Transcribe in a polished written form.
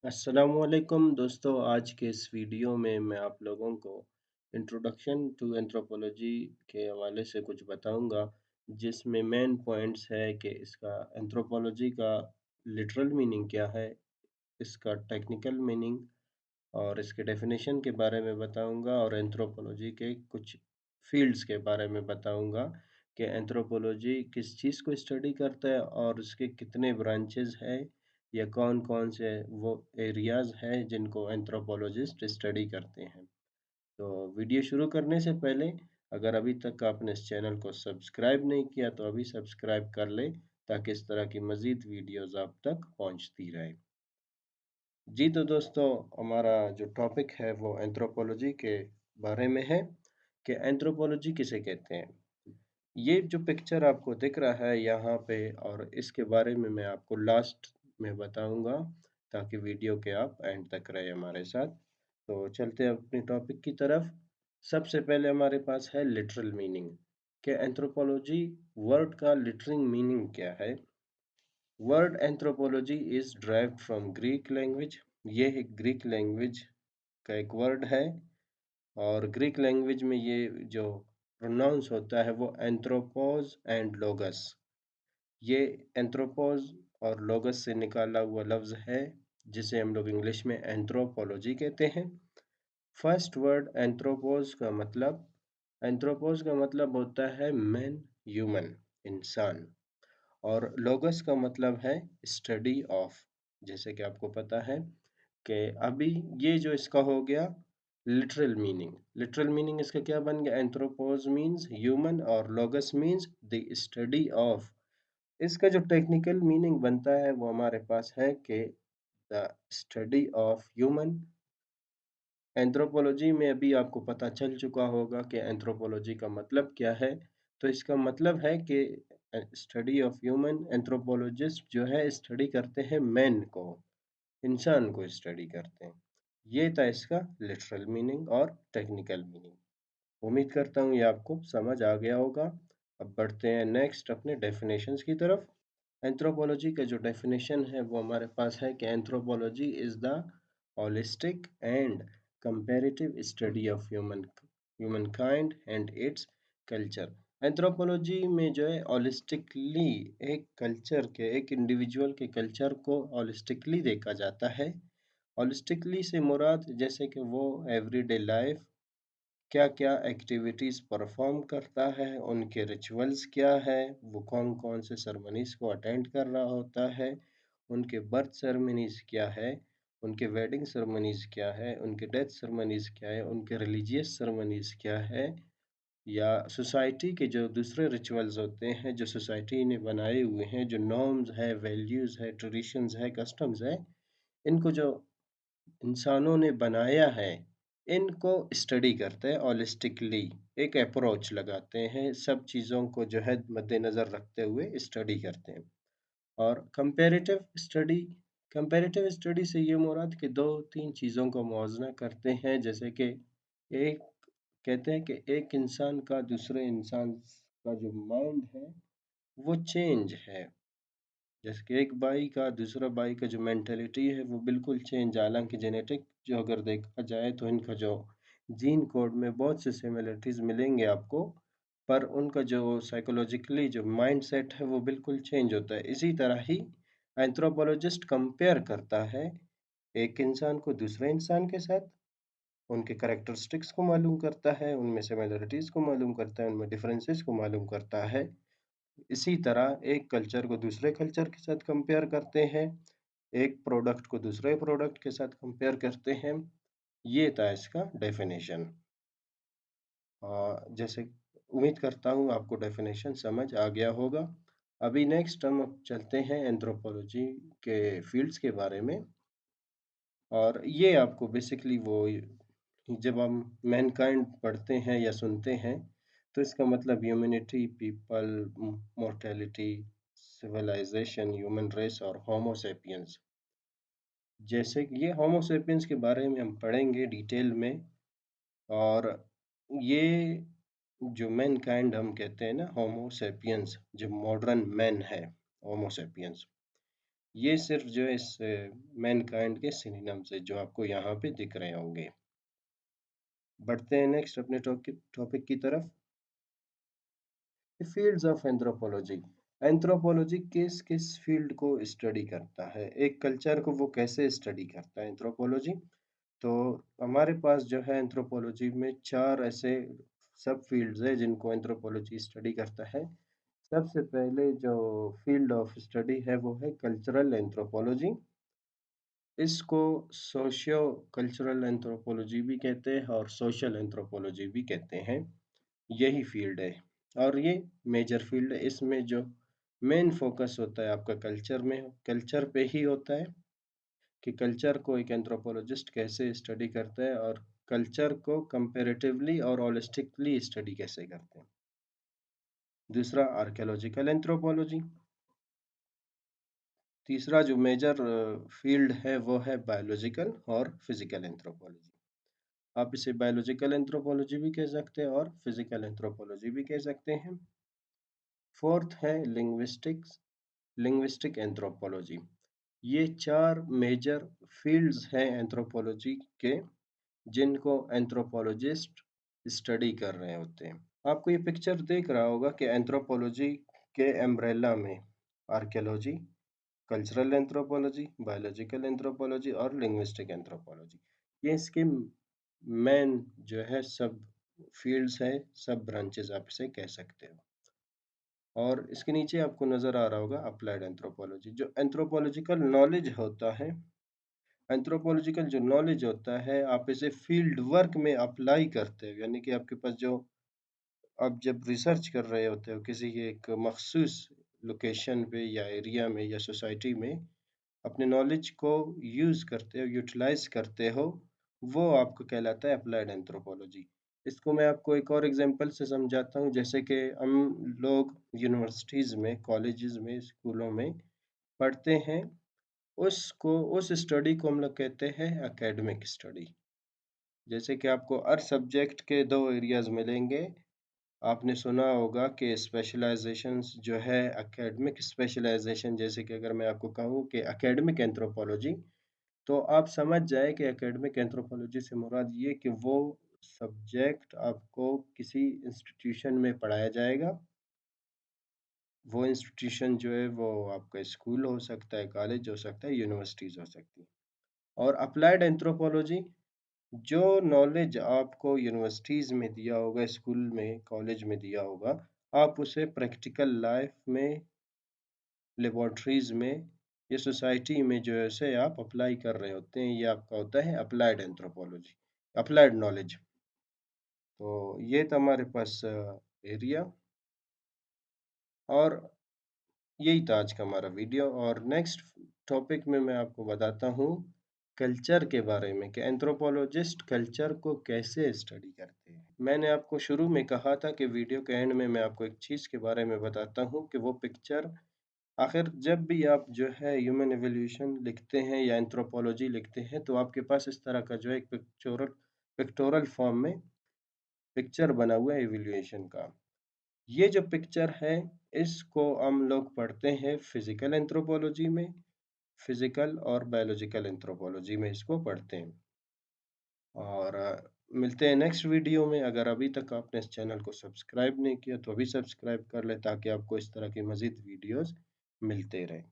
अस्सलामुअलैकुम दोस्तों, आज के इस वीडियो में मैं आप लोगों को इंट्रोडक्शन टू एंथ्रोपोलॉजी के हवाले से कुछ बताऊंगा, जिसमें मेन पॉइंट्स है कि इसका एंथ्रोपोलॉजी का लिटरल मीनिंग क्या है, इसका टेक्निकल मीनिंग और इसके डेफिनेशन के बारे में बताऊंगा और एंथ्रोपोलॉजी के कुछ फील्ड्स के बारे में बताऊंगा कि एंथ्रोपोलॉजी किस चीज़ को स्टडी करता है और उसके कितने ब्रांचेस हैं या कौन-कौन से वो एरियाज़ हैं जिनको एंथ्रोपोलॉजिस्ट स्टडी करते हैं। तो वीडियो शुरू करने से पहले अगर अभी तक आपने इस चैनल को सब्सक्राइब नहीं किया तो अभी सब्सक्राइब कर लें ताकि इस तरह की मज़ीद वीडियोज़ आप तक पहुंचती रहे। जी तो दोस्तों, हमारा जो टॉपिक है वो एंथ्रोपोलॉजी के बारे में है कि एंथ्रोपोलॉजी किसे कहते हैं। ये जो पिक्चर आपको दिख रहा है यहाँ पे और इसके बारे में मैं आपको लास्ट में बताऊंगा ताकि वीडियो के आप एंड तक रहे हमारे साथ। तो चलते हैं अपनी टॉपिक की तरफ। सबसे पहले हमारे पास है लिटरल मीनिंग कि एंथ्रोपोलॉजी वर्ड का लिटरिंग मीनिंग क्या है। Word anthropology is derived from Greek language. ये एक ग्रीक लैंग्वेज का एक वर्ड है और ग्रीक लैंग्वेज में ये जो प्रोनाउंस होता है वो एंथ्रोपोज एंड लोगस। ये एंथ्रोपोज और लोगस से निकाला हुआ लफ्ज़ है जिसे हम लोग इंग्लिश में एंथ्रोपोलॉजी कहते हैं। फर्स्ट वर्ड एंथ्रोपोज का मतलब होता है मैन, ह्यूमन, इंसान। और लोगस का मतलब है स्टडी ऑफ। जैसे कि आपको पता है कि अभी ये जो इसका हो गया लिटरल मीनिंग इसका क्या बन गया। एंथ्रोपोज मीन्स ह्यूमन और लोगस मीन्स द स्टडी ऑफ। इसका जो टेक्निकल मीनिंग बनता है वो हमारे पास है कि the study of human. Anthropology में अभी आपको पता चल चुका होगा कि एंथ्रोपोलॉजी का मतलब क्या है। तो इसका मतलब है कि स्टडी ऑफ ह्यूमन। एंथ्रोपोलॉजिस्ट जो है स्टडी करते हैं मैन को, इंसान को स्टडी करते हैं। ये था इसका लिटरल मीनिंग और टेक्निकल मीनिंग। उम्मीद करता हूँ ये आपको समझ आ गया होगा। अब बढ़ते हैं नेक्स्ट अपने डेफिनेशंस की तरफ। एंथ्रोपोलॉजी का जो डेफिनेशन है वो हमारे पास है कि anthropology is the holistic and comparative study of human kind and its culture. Anthropology में जो है होलिस्टिकली एक इंडिविजुअल के कल्चर को होलिस्टिकली देखा जाता है। होलिस्टिकली से मुराद जैसे कि वो एवरीडे लाइफ क्या-क्या एक्टिविटीज़ परफॉर्म करता है, उनके रिचुअल्स क्या है, वो कौन-कौन से सेरेमनीज़ को अटेंड कर रहा होता है, उनके बर्थ सेरेमनीज़ क्या है, उनके वेडिंग सेरेमनीज़ क्या है, उनके डेथ सेरेमनीज़ क्या है, उनके रिलीजियस सेरेमनीज़ क्या है, या सोसाइटी के जो दूसरे रिचुअल्स होते हैं, जो सोसाइटी ने बनाए हुए हैं, जो नॉर्म्स है, वैल्यूज़ है, ट्रेडिशंस है, कस्टम्स है, इनको जो इंसानों ने बनाया है, इनको स्टडी करते हैं होलिस्टिकली। एक अप्रोच लगाते हैं, सब चीज़ों को जो है मद्देनज़र रखते हुए स्टडी करते हैं। और कंपैरेटिव स्टडी से ये मुराद कि 2-3 चीज़ों का मुवाज़ना करते हैं, जैसे कि एक कहते हैं कि एक इंसान का दूसरे इंसान का जो माइंड है, वो चेंज है। जैसे कि एक भाई का दूसरा भाई का जो मेंटालिटी है वो बिल्कुल चेंज है। हालाँकि जेनेटिक जो अगर देखा जाए तो इनका जो जीन कोड में बहुत से सिमिलरिटीज़ मिलेंगे आपको, पर उनका जो साइकोलॉजिकली जो माइंडसेट है वो बिल्कुल चेंज होता है। इसी तरह ही एंथ्रोपोलॉजिस्ट कंपेयर करता है एक इंसान को दूसरे इंसान के साथ, उनके कैरेक्टरिस्टिक्स को मालूम करता है, उनमें सिमिलरिटीज़ को मालूम करता है, उनमें डिफरेंसेस को मालूम करता है। इसी तरह एक कल्चर को दूसरे कल्चर के साथ कंपेयर करते हैं, एक प्रोडक्ट को दूसरे प्रोडक्ट के साथ कंपेयर करते हैं। ये था इसका डेफिनेशन। जैसे उम्मीद करता हूँ आपको डेफिनेशन समझ आ गया होगा। अभी नेक्स्ट हम चलते हैं एंथ्रोपोलॉजी के फील्ड्स के बारे में। और ये आपको बेसिकली वो जब हम मैनकाइंड पढ़ते हैं या सुनते हैं तो इसका मतलब humanity, people, mortality, civilisation, human race और होमो सेपियंस। जैसे कि ये होमो सेपियंस के बारे में हम पढ़ेंगे डिटेल में। और ये जो मैनकाइंड हम कहते हैं ना, होमो सेपियंस, जो मॉडर्न मैन है, होमो सेपियंस, ये सिर्फ जो है इस मैनकाइंड के सिनोनिम्स है जो आपको यहाँ पे दिख रहे होंगे। बढ़ते हैं नेक्स्ट अपने टॉपिक की तरफ। Fields of anthropology. एंथ्रोपोलॉजी किस किस फील्ड को स्टडी करता है, एक कल्चर को वो कैसे स्टडी करता है एंथ्रोपोलॉजी। तो हमारे पास जो है एंथ्रोपोलॉजी में चार ऐसे सब फील्ड्स है जिनको एंथ्रोपोलॉजी स्टडी करता है। सबसे पहले जो फील्ड ऑफ स्टडी है वो है कल्चरल एंथ्रोपोलॉजी। इसको सोशियो कल्चरल एंथ्रोपोलॉजी भी कहते हैं और सोशल एंथ्रोपोलॉजी भी कहते हैं। यही फील्ड है और ये मेजर फील्ड है। इसमें जो मेन फोकस होता है आपका कल्चर में, कल्चर पे ही होता है कि कल्चर को एक एंथ्रोपोलॉजिस्ट कैसे स्टडी करता है और कल्चर को कंपैरेटिवली और होलिस्टिकली स्टडी कैसे करते हैं। दूसरा आर्कियोलॉजिकल एंथ्रोपोलॉजी। तीसरा जो मेजर फील्ड है वो है बायोलॉजिकल और फिजिकल एंथ्रोपोलॉजी। आप इसे बायोलॉजिकल एंथ्रोपोलॉजी भी कह सकते हैं और फिजिकल एंथ्रोपोलॉजी भी कह सकते हैं। फोर्थ है लिंग्विस्टिक्स, लिंग्विस्टिक एंथ्रोपोलॉजी। ये चार मेजर फील्ड्स हैं एंथ्रोपोलॉजी के जिनको एंथ्रोपोलॉजिस्ट स्टडी कर रहे होते हैं। आपको ये पिक्चर देख रहा होगा कि एंथ्रोपोलॉजी के एम्ब्रेला में archaeology, cultural anthropology, biological anthropology और लिंग्विस्टिक एंथ्रोपोलॉजी, ये इसके मेन जो है सब फील्ड्स हैं, सब ब्रांचेस आप इसे कह सकते हो। और इसके नीचे आपको नज़र आ रहा होगा अप्लाइड एंथ्रोपोलॉजी। जो एंथ्रोपोलॉजिकल नॉलेज होता है, एंथ्रोपोलॉजिकल जो नॉलेज होता है आप इसे फील्ड वर्क में अप्लाई करते हो, यानी कि आपके पास जो आप जब रिसर्च कर रहे होते हो किसी एक मखसूस लोकेशन पे या एरिया में या सोसाइटी में, अपने नॉलेज को यूज़ करते हो, यूटिलाइज करते हो, वो आपको कहलाता है अप्लाइड एंथ्रोपोलॉजी। इसको मैं आपको एक और एग्जांपल से समझाता हूँ। जैसे कि हम लोग यूनिवर्सिटीज़ में, कॉलेजेस में, स्कूलों में पढ़ते हैं, उसको उस स्टडी को हम लोग कहते हैं एकेडमिक स्टडी। जैसे कि आपको हर सब्जेक्ट के 2 एरियाज़ मिलेंगे। आपने सुना होगा कि स्पेशलाइज़ेशंस जो है एकेडमिक स्पेशलाइज़ेशन, जैसे कि अगर मैं आपको कहूँ कि एकेडमिक एंथ्रोपोलॉजी, तो आप समझ जाएँ कि एकेडमिक एंथ्रोपोलॉजी से मुराद ये कि वो सब्जेक्ट आपको किसी इंस्टीट्यूशन में पढ़ाया जाएगा। वो इंस्टीट्यूशन जो है वो आपका स्कूल हो सकता है, कॉलेज हो सकता है, यूनिवर्सिटीज़ हो सकती है। और अप्लाइड एंथ्रोपोलॉजी, जो नॉलेज आपको यूनिवर्सिटीज़ में दिया होगा, स्कूल में, कॉलेज में दिया होगा, आप उसे प्रैक्टिकल लाइफ में, लेबोरेटरीज़ में या सोसाइटी में जो है उसे आप अप्लाई कर रहे होते हैं। ये आपका होता है अप्लाइड एंथ्रोपोलॉजी, अप्लाइड नॉलेज। तो ये था हमारे पास एरिया, और यही था आज का हमारा वीडियो। और नेक्स्ट टॉपिक में मैं आपको बताता हूँ कल्चर के बारे में कि एंथ्रोपोलॉजिस्ट कल्चर को कैसे स्टडी करते हैं। मैंने आपको शुरू में कहा था कि वीडियो के एंड में मैं आपको एक चीज़ के बारे में बताता हूँ कि वो पिक्चर, आखिर जब भी आप जो है ह्यूमन एवोल्यूशन लिखते हैं या एंथ्रोपोलॉजी लिखते हैं तो आपके पास इस तरह का जो है एक पिक्टोरल फॉर्म में पिक्चर बना हुआ है एवोल्यूशन का। ये जो पिक्चर है इसको हम लोग पढ़ते हैं फिजिकल एंथ्रोपोलॉजी में, फिजिकल और बायोलॉजिकल एंथ्रोपोलॉजी में इसको पढ़ते हैं। और मिलते हैं नेक्स्ट वीडियो में। अगर अभी तक आपने इस चैनल को सब्सक्राइब नहीं किया तो अभी सब्सक्राइब कर लें ताकि आपको इस तरह की मज़ीद वीडियोस मिलते रहें।